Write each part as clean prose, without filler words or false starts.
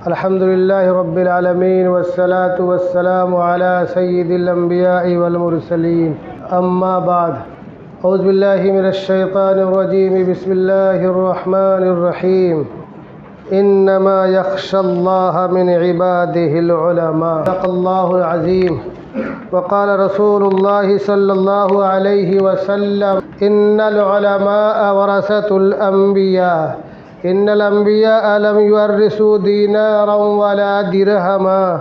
الحمد لله رب العالمين والصلاة والسلام على سيد الأنبياء والمرسلين أما بعد أعوذ بالله من الشيطان الرجيم بسم الله الرحمن الرحيم إنما يخشى الله من عباده العلماء صدق الله العظيم وقال رسول الله صلى الله عليه وسلم إن العلماء ورثة الأنبياء إن الأنبياء لم يورثوا دينارا ولا درهما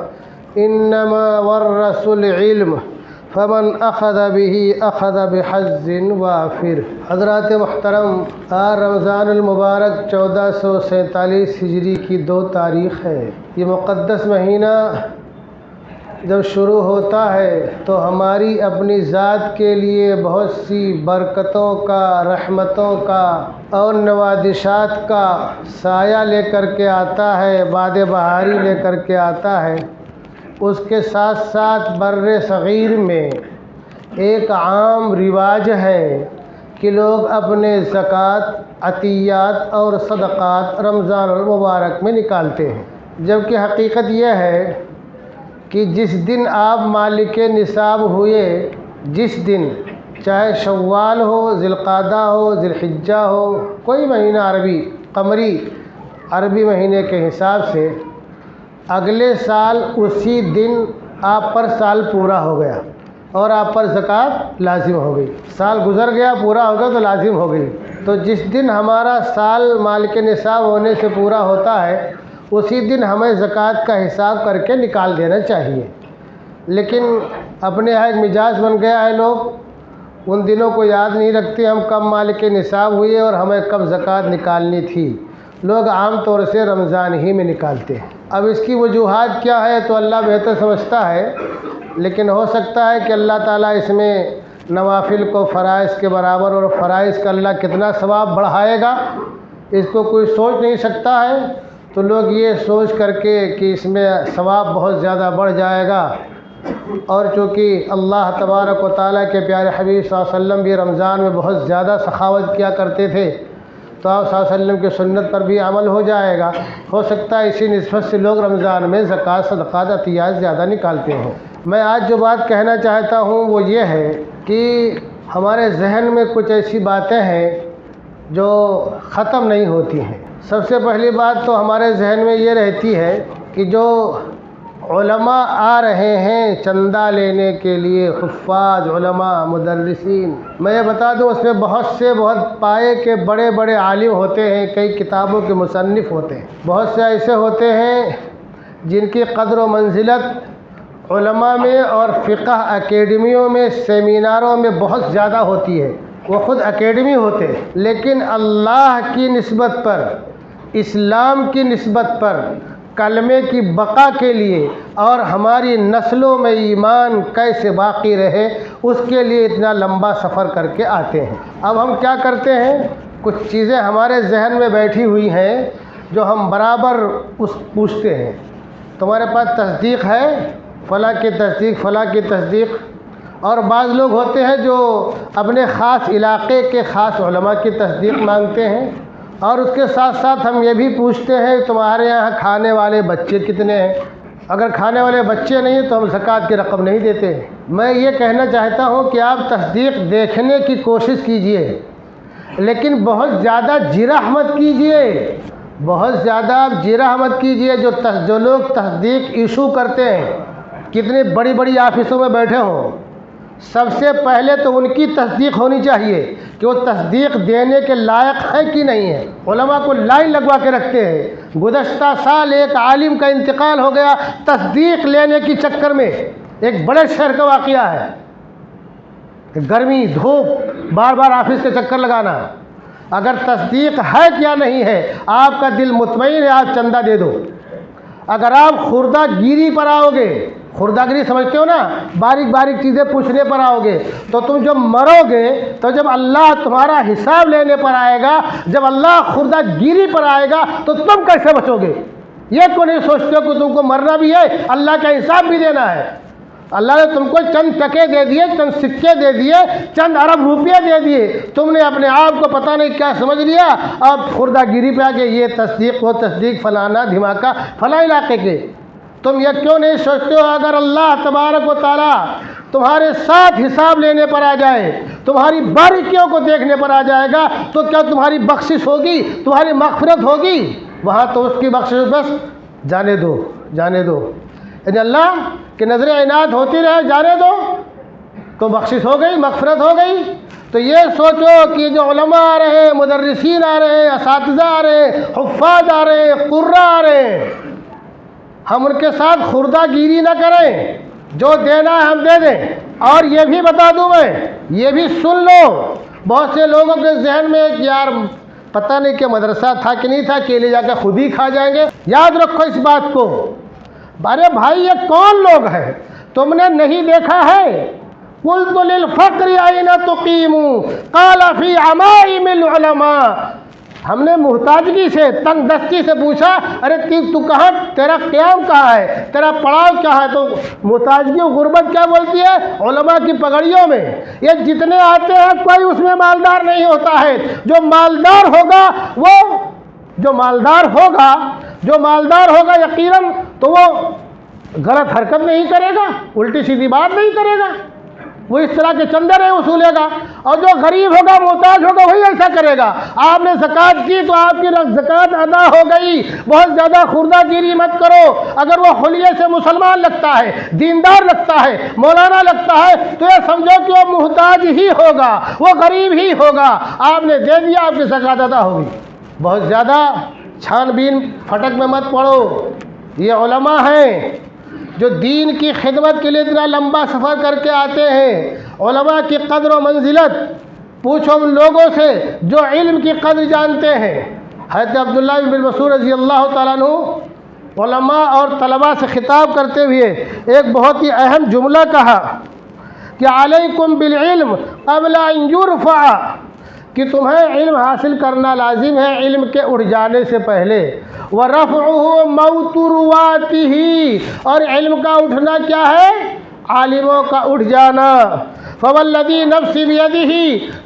إنما ورثوا العلم فمن أخذ به أخذ بحظ وافر۔ حضرات محترم، آج رمضان المبارک 1447 ہجری کی 2 تاریخ ہے۔ یہ مقدس مہینہ جب شروع ہوتا ہے تو ہماری اپنی ذات کے لیے بہت سی برکتوں کا، رحمتوں کا اور نوازشات کا سایہ لے کر کے آتا ہے، باد بہاری لے کر کے آتا ہے۔ اس کے ساتھ ساتھ بر صغیر میں ایک عام رواج ہے کہ لوگ اپنے زکوٰۃ، عطیات اور صدقات رمضان المبارک میں نکالتے ہیں، جبکہ حقیقت یہ ہے کہ جس دن آپ مالک نصاب ہوئے، جس دن چاہے شوال ہو، ذی القعدہ ہو، ذی الحجہ ہو، کوئی مہینہ عربی قمری عربی مہینے کے حساب سے، اگلے سال اسی دن آپ پر سال پورا ہو گیا اور آپ پر زکوٰۃ لازم ہو گئی۔ سال گزر گیا، پورا ہو گیا تو لازم ہو گئی۔ تو جس دن ہمارا سال مالک نصاب ہونے سے پورا ہوتا ہے، اسی دن ہمیں زکوٰۃ کا حساب کر کے نکال دینا چاہیے۔ لیکن اپنے یہاں ایک مزاج بن گیا ہے، لوگ ان دنوں کو یاد نہیں رکھتے ہم کب مالک نصاب ہوئے اور ہمیں کب زکوٰۃ نکالنی تھی۔ لوگ عام طور سے رمضان ہی میں نکالتے ہیں۔ اب اس کی وجوہات کیا ہے تو اللہ بہتر سمجھتا ہے، لیکن ہو سکتا ہے کہ اللہ تعالیٰ اس میں نوافل کو فرائض کے برابر اور فرائض کا اللہ کتنا ثواب بڑھائے گا، اس کو کوئی سوچ نہیں سکتا ہے۔ تو لوگ یہ سوچ کر کے کہ اس میں ثواب بہت زیادہ بڑھ جائے گا، اور چونکہ اللہ تبارک و تعالیٰ کے پیارے حبیب صلی اللہ علیہ وسلم بھی رمضان میں بہت زیادہ سخاوت کیا کرتے تھے، تو آپ صلی اللہ علیہ وسلم کی سنت پر بھی عمل ہو جائے گا۔ ہو سکتا ہے اسی نسبت سے لوگ رمضان میں زکوٰۃ، صدقات، عطیات زیادہ نکالتے ہیں۔ میں آج جو بات کہنا چاہتا ہوں وہ یہ ہے کہ ہمارے ذہن میں کچھ ایسی باتیں ہیں جو ختم نہیں ہوتی ہیں۔ سب سے پہلی بات تو ہمارے ذہن میں یہ رہتی ہے کہ جو علماء آ رہے ہیں چندہ لینے کے لیے، حفاظ، علماء، مدرسین، میں یہ بتا دوں اس میں بہت پائے کے بڑے بڑے عالم ہوتے ہیں، کئی کتابوں کے مصنف ہوتے ہیں، بہت سے ایسے ہوتے ہیں جن کی قدر و منزلت علماء میں اور فقہ اکیڈمیوں میں، سیمیناروں میں بہت زیادہ ہوتی ہے، وہ خود اکیڈمی ہوتے ہیں، لیکن اللہ کی نسبت پر، اسلام کی نسبت پر، کلمے کی بقا کے لیے اور ہماری نسلوں میں ایمان کیسے باقی رہے، اس کے لیے اتنا لمبا سفر کر کے آتے ہیں۔ اب ہم کیا کرتے ہیں، کچھ چیزیں ہمارے ذہن میں بیٹھی ہوئی ہیں جو ہم برابر پوچھتے ہیں، تمہارے پاس تصدیق ہے؟ فلاں کی تصدیق، فلاں کی تصدیق۔ اور بعض لوگ ہوتے ہیں جو اپنے خاص علاقے کے خاص علماء کی تصدیق مانگتے ہیں، اور اس کے ساتھ ساتھ ہم یہ بھی پوچھتے ہیں تمہارے یہاں کھانے والے بچے کتنے ہیں؟ اگر کھانے والے بچے نہیں تو ہم زکوٰۃ کی رقم نہیں دیتے۔ میں یہ کہنا چاہتا ہوں کہ آپ تصدیق دیکھنے کی کوشش کیجئے، لیکن بہت زیادہ جرح مت کیجئے، بہت زیادہ آپ جرح مت کیجئے۔ جو لوگ تصدیق ایشو کرتے ہیں، کتنی بڑی بڑی آفسوں میں بیٹھے ہوں، سب سے پہلے تو ان کی تصدیق ہونی چاہیے کہ وہ تصدیق دینے کے لائق ہے کہ نہیں ہے۔ علماء کو لائن لگوا کے رکھتے ہیں۔ گزشتہ سال ایک عالم کا انتقال ہو گیا تصدیق لینے کی چکر میں، ایک بڑے شہر کا واقعہ ہے۔ گرمی، دھوپ، بار بار آفس کے چکر لگانا۔ اگر تصدیق ہے کیا نہیں ہے، آپ کا دل مطمئن ہے، آپ چندہ دے دو۔ اگر آپ خوردہ گیری پر آؤ گے، خوردہ گیری سمجھتے ہو نا، باریک باریک چیزیں پوچھنے پر آؤ گے، تو تم جب مرو گے تو جب اللہ تمہارا حساب لینے پر آئے گا، جب اللہ خوردہ گیری پر آئے گا تو تم کیسے بچو گے؟ یہ تو نہیں سوچتے ہو کہ تم کو مرنا بھی ہے، اللہ کا حساب بھی دینا ہے۔ اللہ نے تم کو چند ٹکے دے دیے، چند سکے دے دیے، چند ارب روپیے دے دیے، تم نے اپنے آپ کو پتہ نہیں کیا سمجھ لیا، اب خوردہ گیری پہ آ کے یہ تصدیق وہ تصدیق فلانا دھماکہ فلاں علاقے کے۔ تم یہ کیوں نہیں سوچتے ہو اگر اللہ تبارک و تعالیٰ تمہارے ساتھ حساب لینے پر آ جائے، تمہاری باریکیوں کو دیکھنے پر آ جائے گا، تو کیا تمہاری بخشش ہوگی، تمہاری مغفرت ہوگی؟ وہاں تو اس کی بخشش بس جانے دو، جانے دو، یعنی اللہ کی نظر عنایت ہوتی رہے، جانے دو تو بخشش ہو گئی، مغفرت ہو گئی۔ تو یہ سوچو کہ جو علماء آ رہے ہیں، مدرسین آ رہے ہیں، اساتذہ آ رہے ہیں، حفاظ آ رہے ہیں، قراء آ رہے ہیں، ہم ان کے ساتھ خوردہ گیری نہ کریں، جو دینا ہے ہم دے دیں۔ اور یہ بھی بتا دوں میں، یہ بھی سن لو، بہت سے لوگوں کے ذہن میں کہ یار پتہ نہیں کہ مدرسہ تھا کہ نہیں تھا، کیلے جا کے خود ہی کھا جائیں گے۔ یاد رکھو اس بات کو، ارے بھائی یہ کون لوگ ہیں؟ تم نے نہیں دیکھا ہے؟ قلت للفقر أين تقيم قال في عمائم العلماء۔ ہم نے محتاجگی سے، تنگ دستی سے پوچھا، ارے تو کہاں، تیرا قیام کہاں ہے، تیرا پڑاؤ کیا ہے؟ تو محتاجگی و غربت کیا بولتی ہے؟ علماء کی پگڑیوں میں۔ یہ جتنے آتے ہیں کوئی اس میں مالدار نہیں ہوتا ہے، جو مالدار ہوگا وہ جو مالدار ہوگا یقیناً تو وہ غلط حرکت نہیں کرے گا، الٹی سیدھی بات نہیں کرے گا، وہ اس طرح کے چندے نہیں وصولے گا، اور جو غریب ہوگا، محتاج ہوگا، وہی ایسا کرے گا۔ آپ نے زکوٰۃ کی تو آپ کی زکوٰۃ ادا ہو گئی، بہت زیادہ خوردہ گیری مت کرو۔ اگر وہ خلیے سے مسلمان لگتا ہے، دیندار لگتا ہے، مولانا لگتا ہے، تو یہ سمجھو کہ وہ محتاج ہی ہوگا، وہ غریب ہی ہوگا۔ آپ نے دے دیا، آپ کی زکوٰۃ ادا ہوگی۔ بہت زیادہ چھان بین پھٹک میں مت پڑو۔ یہ علماء ہیں جو دین کی خدمت کے لیے اتنا لمبا سفر کر کے آتے ہیں۔ علماء کی قدر و منزلت پوچھو ان لوگوں سے جو علم کی قدر جانتے ہیں۔ حضرت عبداللہ بن مسعود رضی اللہ تعالیٰ عنہ علماء اور طلباء سے خطاب کرتے ہوئے ایک بہت ہی اہم جملہ کہا کہ علیکم بالعلم قبل ان یرفع، کہ تمہیں علم حاصل کرنا لازم ہے علم کے اٹھ جانے سے پہلے، وَرَفْعُهُ مَوْتُ رُوَاتِهِ، اور علم کا اٹھنا کیا ہے؟ عالموں کا اٹھ جانا۔ فَوَالَّذِي نَفْسِي بِيَدِهِ،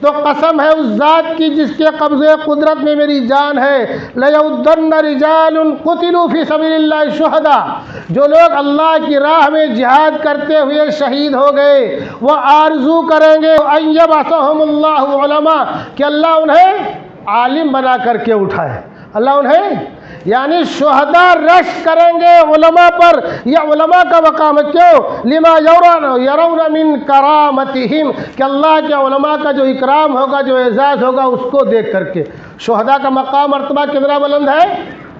تو قسم ہے اس ذات کی جس کے قبضے قدرت میں میری جان ہے، لَيَوْدَنَّ رِجَالٌ قُتِلُوا فِي سَبِيلِ اللَّهِ شُهَدَاء، جو لوگ اللہ کی راہ میں جہاد کرتے ہوئے شہید ہو گئے، وہ آرزو کریں گے أَن يَبْعَثَهُمُ اللَّهُ عُلَمَاء، کہ اللہ انہیں عالم بنا کر کے اٹھائے، اللہ انہیں یعنی شہداء رش کریں گے علماء پر۔ یہ علماء کا مقام ہے، کیوں؟ لما یرون من کرامتہم، کہ اللہ کے علماء کا جو اکرام ہوگا، جو اعزاز ہوگا، اس کو دیکھ کر کے۔ شہداء کا مقام مرتبہ کتنا بلند ہے،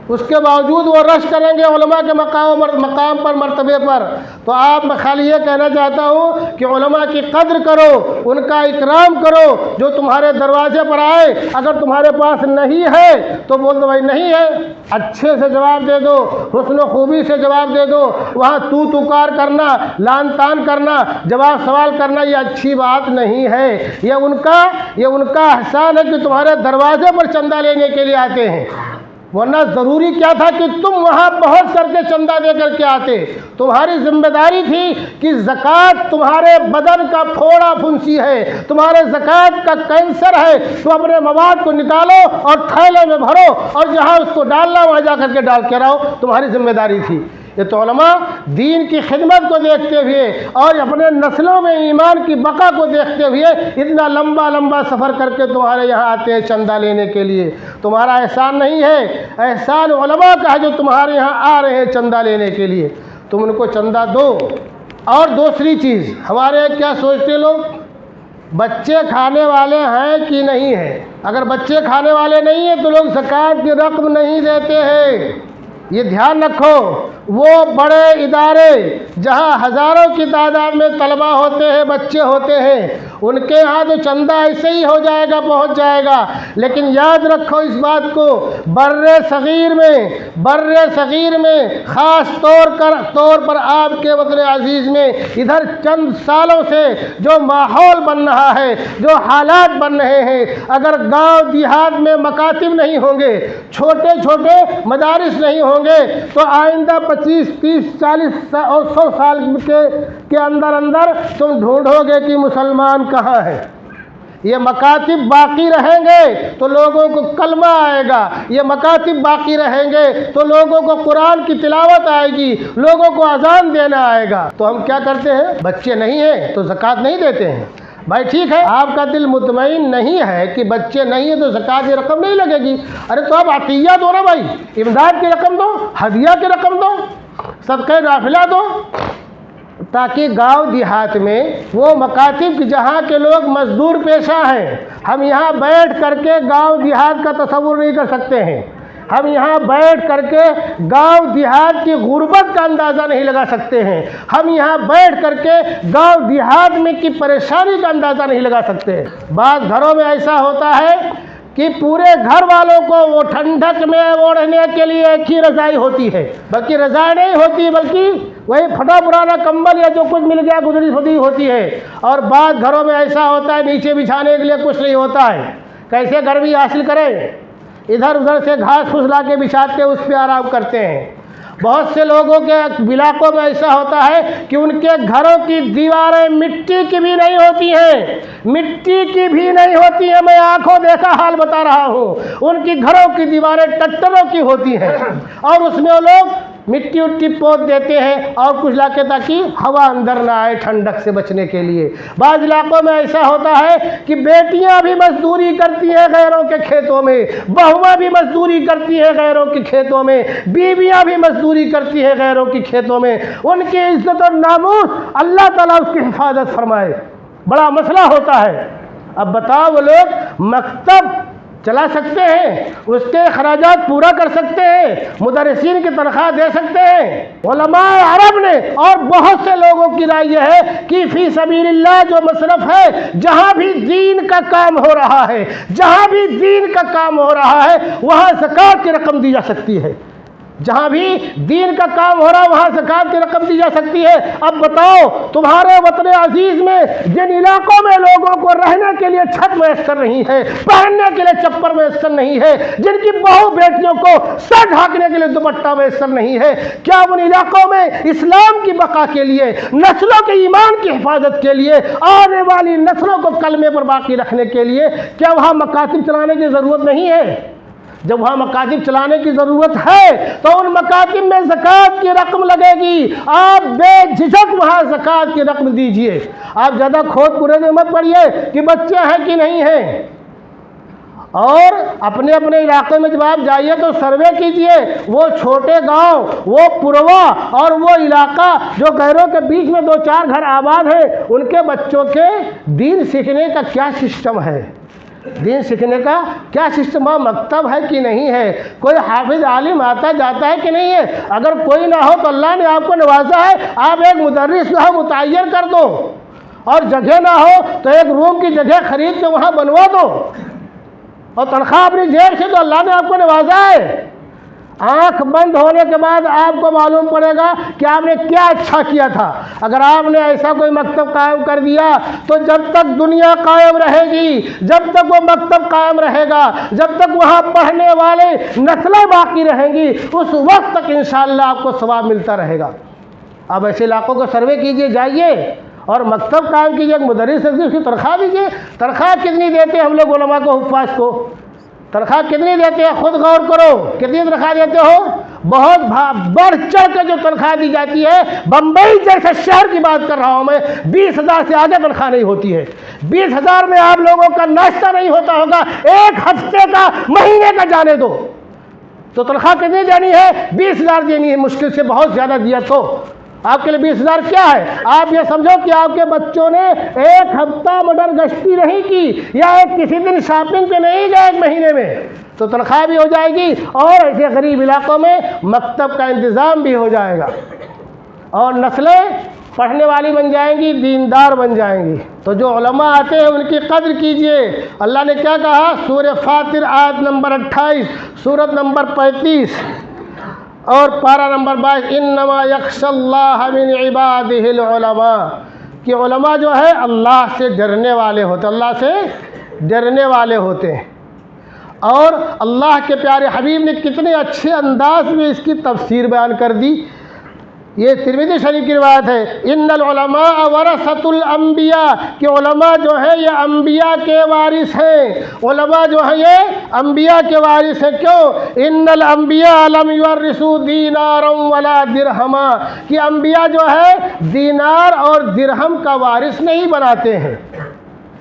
اس کے باوجود وہ رش کریں گے علماء کے مقام پر، مرتبے پر۔ تو آپ میں خالی یہ کہنا چاہتا ہوں کہ علماء کی قدر کرو، ان کا اکرام کرو، جو تمہارے دروازے پر آئے۔ اگر تمہارے پاس نہیں ہے تو بول دو بھائی نہیں ہے، اچھے سے جواب دے دو، حسن و خوبی سے جواب دے دو۔ وہاں تو کار کرنا، لان تان کرنا، جواب سوال کرنا، یہ اچھی بات نہیں ہے۔ یہ ان کا احسان ہے کہ تمہارے دروازے پر چندہ لینے کے لیے آتے ہیں، ورنہ ضروری کیا تھا کہ تم وہاں پہنچ کر کے چندہ دے کر کے آتے۔ تمہاری ذمہ داری تھی کہ زکوٰۃ تمہارے بدن کا پھوڑا پھنسی ہے، تمہارے زکوٰۃ کا کینسر ہے، تو اپنے مواد کو نکالو اور تھیلے میں بھرو، اور جہاں اس کو ڈالنا وہاں جا کر کے ڈال کے رہو، تمہاری ذمہ داری تھی۔ یہ تو علماء دین کی خدمت کو دیکھتے ہوئے اور اپنے نسلوں میں ایمان کی بقا کو دیکھتے ہوئے اتنا لمبا سفر کر کے تمہارے یہاں آتے ہیں چندہ لینے کے لیے۔ تمہارا احسان نہیں ہے، احسان علماء کا ہے جو تمہارے یہاں آ رہے ہیں چندہ لینے کے لیے، تم ان کو چندہ دو۔ اور دوسری چیز، ہمارے کیا سوچتے لوگ، بچے کھانے والے ہیں کہ نہیں ہیں؟ اگر بچے کھانے والے نہیں ہیں تو لوگ زکوٰۃ کی رقم نہیں دیتے ہیں۔ یہ دھیان رکھو، وہ بڑے ادارے جہاں ہزاروں کی تعداد میں طلباء ہوتے ہیں، بچے ہوتے ہیں، ان کے ہاں تو چندہ ایسے ہی ہو جائے گا، پہنچ جائے گا۔ لیکن یاد رکھو اس بات کو، بر صغیر میں خاص طور پر آپ کے وطن عزیز میں ادھر چند سالوں سے جو ماحول بن رہا ہے، جو حالات بن رہے ہیں، اگر گاؤں دیہات میں مکاتب نہیں ہوں گے، چھوٹے چھوٹے مدارس نہیں ہوں گے، تو آئندہ 25, 30, 40 اور 100 سال کے اندر تم ڈھونڈو گے کہ مسلمان کہاں ہے۔ یہ مکاتب باقی رہیں گے تو لوگوں کو کلمہ آئے گا، یہ مکاتب باقی رہیں گے تو لوگوں کو قرآن کی تلاوت آئے گی، لوگوں کو اذان دینا آئے گا۔ تو ہم کیا کرتے ہیں؟ بچے نہیں ہیں تو زکوٰۃ نہیں دیتے ہیں۔ بھائی ٹھیک ہے، آپ کا دل مطمئن نہیں ہے کہ بچے نہیں ہیں تو زکوٰۃ کی رقم نہیں لگے گی، ارے تو آپ عطیہ دو نا بھائی، امداد کی رقم دو، ہدیہ کی رقم دو، صدقہ نافلہ دو، تاکہ گاؤں دیہات میں وہ مکاتب جہاں کے لوگ مزدور پیشہ ہیں، ہم یہاں بیٹھ کر کے گاؤں دیہات کا تصور نہیں کر سکتے ہیں، ہم یہاں بیٹھ کر کے گاؤں دیہات کی غربت کا اندازہ نہیں لگا سکتے ہیں، ہم یہاں بیٹھ کر کے گاؤں دیہات میں کی پریشانی کا اندازہ نہیں لگا سکتے۔ بعض گھروں میں ایسا ہوتا ہے کہ پورے گھر والوں کو وہ ٹھنڈک میں اوڑھنے کے لیے ایک ہی رضائی ہوتی ہے، بلکہ رضائی نہیں ہوتی بلکہ وہی پھٹا پرانا کمبل یا جو کچھ مل گیا گزری پھٹی ہوتی ہے۔ اور بعض گھروں میں ایسا ہوتا ہے نیچے بچھانے کے لیے کچھ نہیں ہوتا ہے، کیسے گرمی حاصل کریں؟ ادھر ادھر سے گھاس پھوس لا کے بچھاتے اس پہ آرام کرتے ہیں۔ بہت سے لوگوں کے علاقوں میں ایسا ہوتا ہے کہ ان کے گھروں کی دیواریں مٹی کی بھی نہیں ہوتی ہیں، مٹی کی بھی نہیں ہوتی ہیں، میں آنکھوں دیکھا حال بتا رہا ہوں، ان کی گھروں کی دیواریں ٹٹروں کی ہوتی ہیں، اور اس میں وہ لوگ مٹی اٹی پوت دیتے ہیں اور کچھ لا کے تاکہ ہوا اندر نہ آئے ٹھنڈک سے بچنے کے لیے۔ بعض علاقوں میں ایسا ہوتا ہے کہ بیٹیاں بھی مزدوری کرتی ہیں غیروں کے کھیتوں میں، بہویں بھی مزدوری کرتی ہیں غیروں کے کھیتوں میں، بیویاں بھی مزدوری کرتی ہیں غیروں کے کھیتوں میں، ان کی عزت اور ناموس اللہ تعالیٰ اس کی حفاظت فرمائے، بڑا مسئلہ ہوتا ہے۔ اب بتاؤ وہ لوگ مکتب چلا سکتے ہیں، اس کے اخراجات پورا کر سکتے ہیں، مدرسین کی تنخواہ دے سکتے ہیں؟ علماء عرب نے اور بہت سے لوگوں کی رائے یہ ہے کہ فی سبیل اللہ جو مصرف ہے، جہاں بھی دین کا کام ہو رہا ہے، جہاں بھی دین کا کام ہو رہا ہے وہاں زکوٰۃ کی رقم دی جا سکتی ہے، جہاں بھی دین کا کام ہو رہا ہے وہاں زکوٰۃ کی رقم دی جا سکتی ہے۔ اب بتاؤ تمہارے وطن عزیز میں جن علاقوں میں لوگوں کو رہنے کے لیے چھت میسر نہیں ہے، پہننے کے لیے چپل میسر نہیں ہے، جن کی بہو بیٹیوں کو سر ڈھانکنے کے لیے دوپٹہ میسر نہیں ہے، کیا ان علاقوں میں اسلام کی بقا کے لیے، نسلوں کے ایمان کی حفاظت کے لیے، آنے والی نسلوں کو کلمے پر باقی رکھنے کے لیے کیا وہاں مکاتب چلانے کی ضرورت نہیں ہے؟ جب وہاں مکاتب چلانے کی ضرورت ہے تو ان مکاتب میں زکوٰۃ کی رقم لگے گی، آپ بے جھجک وہاں زکوٰۃ کی رقم دیجئے۔ آپ زیادہ کھود پورے میں مت پڑیے کہ بچے ہیں کہ نہیں ہیں، اور اپنے اپنے علاقے میں جب آپ جائیے تو سروے کیجئے، وہ چھوٹے گاؤں، وہ پروا اور وہ علاقہ جو غیروں کے بیچ میں 2-4 گھر آباد ہیں، ان کے بچوں کے دین سیکھنے کا کیا سسٹم ہے، دین سیکھنے کا کیا سسٹم ہے، مکتب ہے کہ نہیں ہے، کوئی حافظ عالم آتا جاتا ہے کہ نہیں ہے؟ اگر کوئی نہ ہو تو اللہ نے آپ کو نوازا ہے، آپ ایک مدرس جو ہے متعین کر دو، اور جگہ نہ ہو تو ایک روم کی جگہ خرید کے وہاں بنوا دو، اور تنخواہ اپنی جیب سے، تو اللہ نے آپ کو نوازا ہے۔ آنکھ بند ہونے کے بعد آپ کو معلوم پڑے گا کہ آپ نے کیا اچھا کیا تھا۔ اگر آپ نے ایسا کوئی مکتب قائم کر دیا تو جب تک دنیا قائم رہے گی، جب تک وہ مکتب قائم رہے گا، جب تک وہاں پڑھنے والے نسلیں باقی رہیں گی، اس وقت تک انشاءاللہ آپ کو ثواب ملتا رہے گا۔ اب ایسے علاقوں کو سروے کیجئے، جائیے اور مکتب قائم کیجئے، ایک مدرس سے اس کی تنخواہ دیجئے۔ تنخواہ کتنی دیتے ہیں ہم لوگ علماء کو، حفاظ کو؟ تنخواہ کتنی دیتے ہیں؟ خود غور کرو، کتنی تنخواہ دیتے ہو؟ بہت بڑھ چڑھ کے جو تنخواہ دی جاتی ہے، بمبئی جیسے شہر کی بات کر رہا ہوں میں، 20,000 سے آگے تنخواہ نہیں ہوتی ہے۔ 20,000 میں آپ لوگوں کا ناشتہ نہیں ہوتا ہوگا، ایک ہفتے کا، مہینے کا جانے دو، تو تنخواہ کتنی دینی ہے؟ 20,000 دینی ہے، مشکل سے بہت زیادہ دیا تو آپ کے لیے 20,000 کیا ہے؟ آپ یہ سمجھو کہ آپ کے بچوں نے ایک ہفتہ مڈر گشتی نہیں کی، یا ایک کسی دن شاپنگ پہ نہیں گئے ایک مہینے میں، تو تنخواہ بھی ہو جائے گی، اور ایسے غریب علاقوں میں مکتب کا انتظام بھی ہو جائے گا، اور نسلیں پڑھنے والی بن جائیں گی، دیندار بن جائیں گی۔ تو جو علماء آتے ہیں ان کی قدر کیجئے۔ اللہ نے کیا کہا؟ سورہ فاطر آیت نمبر 28، سورت نمبر 35 اور پارہ نمبر 22، انما یخشی اللہ من عبادہ العلماء، کہ علماء جو ہے اللہ سے ڈرنے والے ہوتے، اللہ سے ڈرنے والے ہوتے ہیں۔ اور اللہ کے پیارے حبیب نے کتنے اچھے انداز میں اس کی تفسیر بیان کر دی۔ یہ ترمذی شریف کی روایت ہے، ان العلماء ورثۃ الانبیاء، کہ علماء جو ہیں یہ انبیاء کے وارث ہیں، علماء جو ہیں یہ انبیاء کے وارث ہیں۔ کیوں؟ ان الانبیاء لم یورثوا دینارا ولا درہما، کہ انبیاء جو ہے دینار اور درہم کا وارث نہیں بناتے ہیں۔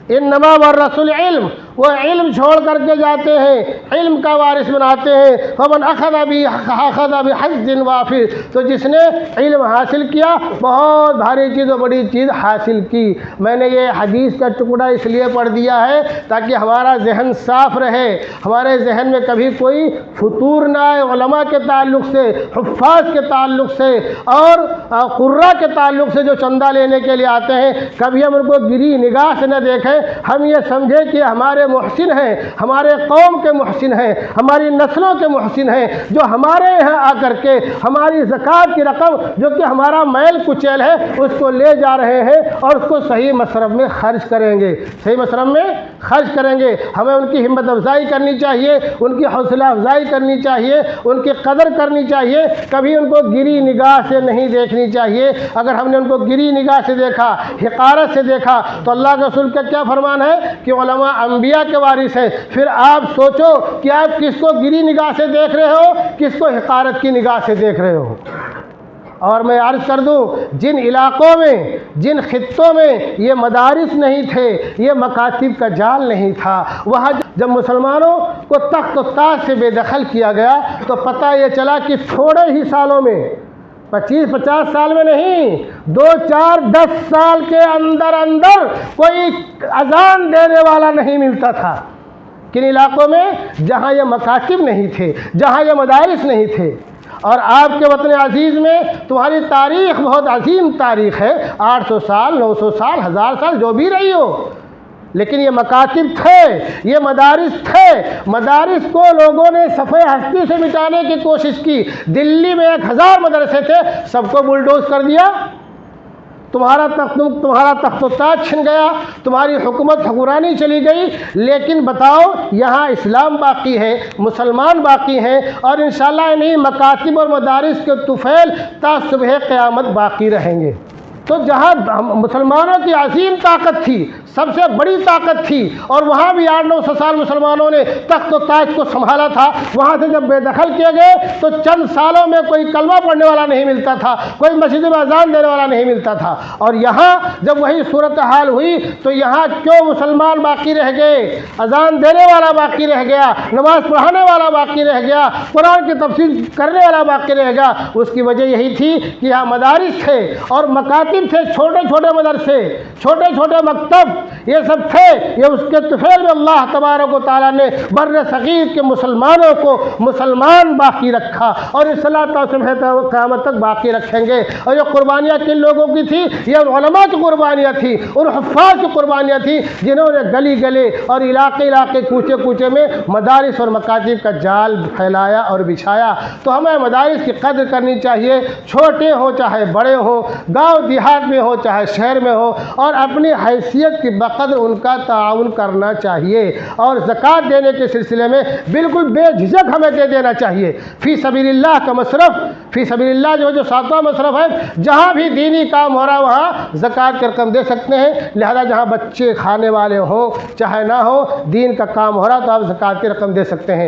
انما ورثوا العلم، وہ علم چھوڑ کر کے جاتے ہیں، علم کا وارث بناتے ہیں۔ فمن اخذ بحظ وافر، تو جس نے علم حاصل کیا بہت بھاری چیز اور بڑی چیز حاصل کی۔ میں نے یہ حدیث کا ٹکڑا اس لیے پڑھ دیا ہے تاکہ ہمارا ذہن صاف رہے، ہمارے ذہن میں کبھی کوئی فطور نہ آئے علماء کے تعلق سے، حفاظ کے تعلق سے اور قراء کے تعلق سے جو چندہ لینے کے لیے آتے ہیں، کبھی ہم ان کو گری نگاہ سے نہ دیکھیں، ہم یہ سمجھیں کہ ہمارے محسن ہیں، ہمارے قوم کے محسن ہیں، ہماری نسلوں کے محسن ہیں، جو ہمارے یہاں آ کر کے ہماری زکوٰۃ کی رقم جو کہ ہمارا میل کچیل ہے اس کو لے جا رہے ہیں اور اس کو صحیح مصرف میں خرچ کریں گے، صحیح مصرف میں خرچ کریں گے۔ ہمیں ان کی ہمت افزائی کرنی چاہیے، ان کی حوصلہ افزائی کرنی چاہیے، ان کی قدر کرنی چاہیے، کبھی ان کو گری نگاہ سے نہیں دیکھنی چاہیے۔ اگر ہم نے ان کو گری نگاہ سے دیکھا، حقارت سے دیکھا، تو اللہ کے رسول کا کیا فرمان ہے کہ علماء انبیاء کے وارث ہیں۔ پھر آپ سوچو کہ آپ کس کو گری نگاہ سے دیکھ رہے ہو، کس کو حقارت کی نگاہ سے دیکھ رہے ہو۔ اور میں عرض کر دوں، جن علاقوں میں، جن خطوں میں یہ مدارس نہیں تھے، یہ مکاتب کا جال نہیں تھا، وہاں جب مسلمانوں کو تخت و تاج سے بے دخل کیا گیا تو پتہ یہ چلا کہ تھوڑے ہی سالوں میں، 25-50 سال میں نہیں، 2-4-10 سال کے اندر کوئی اذان دینے والا نہیں ملتا تھا۔ کن علاقوں میں؟ جہاں یہ مکاتب نہیں تھے، جہاں یہ مدارس نہیں تھے۔ اور آپ کے وطن عزیز میں تمہاری تاریخ بہت عظیم تاریخ ہے، 800 سال، 900 سال، 1000 سال جو بھی رہی ہو، لیکن یہ مکاتب تھے، یہ مدارس تھے۔ مدارس کو لوگوں نے صفحہ ہستی سے مٹانے کی کوشش کی۔ دلی میں 1000 مدرسے تھے، سب کو بلڈوز کر دیا، تمہارا تخت و تاج چھن گیا، تمہاری حکومت حکمرانی چلی گئی۔ لیکن بتاؤ، یہاں اسلام باقی ہے، مسلمان باقی ہیں، اور انشاءاللہ انہی مکاتب اور مدارس کے طفیل تا صبح قیامت باقی رہیں گے۔ تو جہاں مسلمانوں کی عظیم طاقت تھی، سب سے بڑی طاقت تھی، اور وہاں بھی 800-900 سال مسلمانوں نے تخت و تاج کو سنبھالا تھا، وہاں سے جب بے دخل کیے گئے تو چند سالوں میں کوئی کلمہ پڑھنے والا نہیں ملتا تھا، کوئی مسجد میں اذان دینے والا نہیں ملتا تھا۔ اور یہاں جب وہی صورتحال ہوئی تو یہاں کیوں مسلمان باقی رہ گئے؟ اذان دینے والا باقی رہ گیا، نماز پڑھانے والا باقی رہ گیا، قرآن کی تفسیر کرنے والا باقی رہ گیا۔ اس کی وجہ یہی تھی کہ یہاں مدارس تھے اور مکاتب تھے، چھوٹے چھوٹے مدرسے، چھوٹے چھوٹے مکتب، یہ سب تھے۔ یہ اس کے طفیل میں اللہ تبارک و تعالیٰ نے بر صغیر کے مسلمانوں کو مسلمان باقی رکھا، اور اصلاح قیامت تک باقی رکھیں گے۔ اور یہ قربانیاں کن لوگوں کی تھی؟ یہ علماء کی قربانیاں تھیں، ان حفاظ کی قربانیاں تھیں جنہوں نے گلی گلے اور علاقے علاقے کوچے کوچے میں مدارس اور مکاتب کا جال پھیلایا اور بچھایا۔ تو ہمیں مدارس کی قدر کرنی چاہیے، چھوٹے ہوں چاہے بڑے ہوں، گاؤں دیہات میں ہو چاہے شہر میں ہو، اور اپنی حیثیت کی بقدر ان کا تعاون کرنا چاہیے۔ اور زکوٰۃ دینے کے سلسلے میں بالکل بے جھجک ہمیں دے دینا چاہیے۔ فی سبیل اللہ کا مصرف، فی سبیل اللہ جو 7واں مصرف ہے، جہاں بھی دینی کام ہو رہا ہے وہاں زکوٰۃ کی رقم دے سکتے ہیں۔ لہذا جہاں بچے کھانے والے ہوں چاہے نہ ہو، دین کا کام ہو رہا تو آپ زکوٰۃ کی رقم دے سکتے ہیں۔